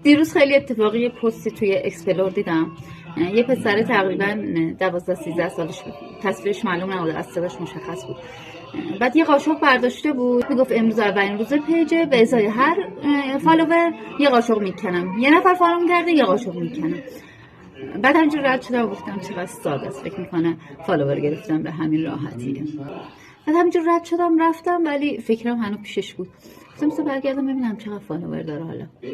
دیروز خیلی اتفاقی یه پستی توی اکسپلور دیدم. یه پسر تقریبا 12-13 سالش بود، تصویرش معلوم نبود، از صداش مشخص بود. بعد یه قاشق برداشته بود، میگفت امروز اولین روز پیجه، به ازای هر فالوور یه قاشق میکنم. یه نفر فالو کرده یه قاشق میکنم. بعد همینجور رد شدم و گفتم چقدر ساده است، فکر میکنه فالوور گرفتم به همین راحتیه. بعد همینجور رد شدم رفتم، ولی فکرم هنوز پیشش بود. گفتم مثلا برگردم ببینم چقدر فالوور داره. حالا 200-300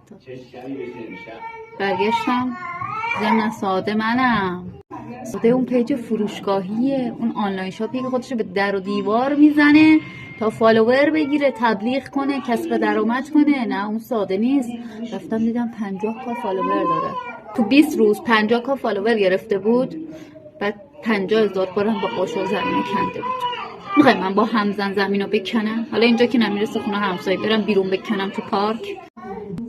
تا. برگشتم، ضمن ساده منم، ساده اون پیج فروشگاهیه، اون آنلاین شاپی که خودشو به در و دیوار میزنه تا فالوور بگیره، تبلیغ کنه، کسب درآمد کنه. نه اون ساده نیست. رفتم دیدم 50,000 فالوور داره. تو 20 روز 50,000 فالوور گرفته بود. بعد 50,000 بارم با قاشق زمین کنده بود. میخوای من با همزن زمین رو بکنم؟ حالا اینجا که نمیرسه خونه همسایه، برم بیرون بکنم تو پارک.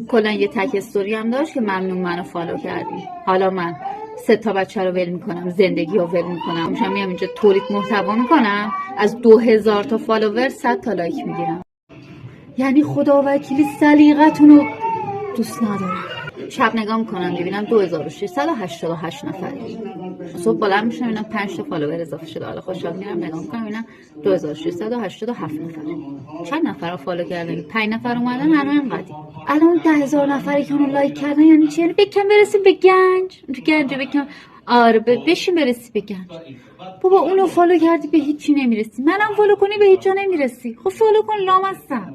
کلا یه تک استوری هم داشت که ممنون منو فالو کردی. حالا من 3 تا بچه رو ول میکنم، زندگی رو ول میکنم، میشم میام اینجا تولید محتوا میکنم، از 2000 تا فالوور 100 تا لایک میگیرم. یعنی خدا وکیلی سلیقتون رو دوست ندارم. شب نگاه میکنم میبینم 2688 نفر. صبح بلند میشم میبینم 5 تا فالوور اضافه شده. حالا خوشحال میرم نگاه میکنم میبینم 2687 نفر. چند نفر رو فالو کردن؟ 5 نفر اومدن هنوز اینقدی. الان 10,000 نفری که اونو لایک کردن یعنی چی؟ یعنی بکن برسیم به گنج. تو گنج بکن. آره بشین برسی به گنج. بابا اونو فالو کردی به هیچی نمیرسی، منم فالو کنی به هیچ جا نمیرسی. خب فالو کن لامصب.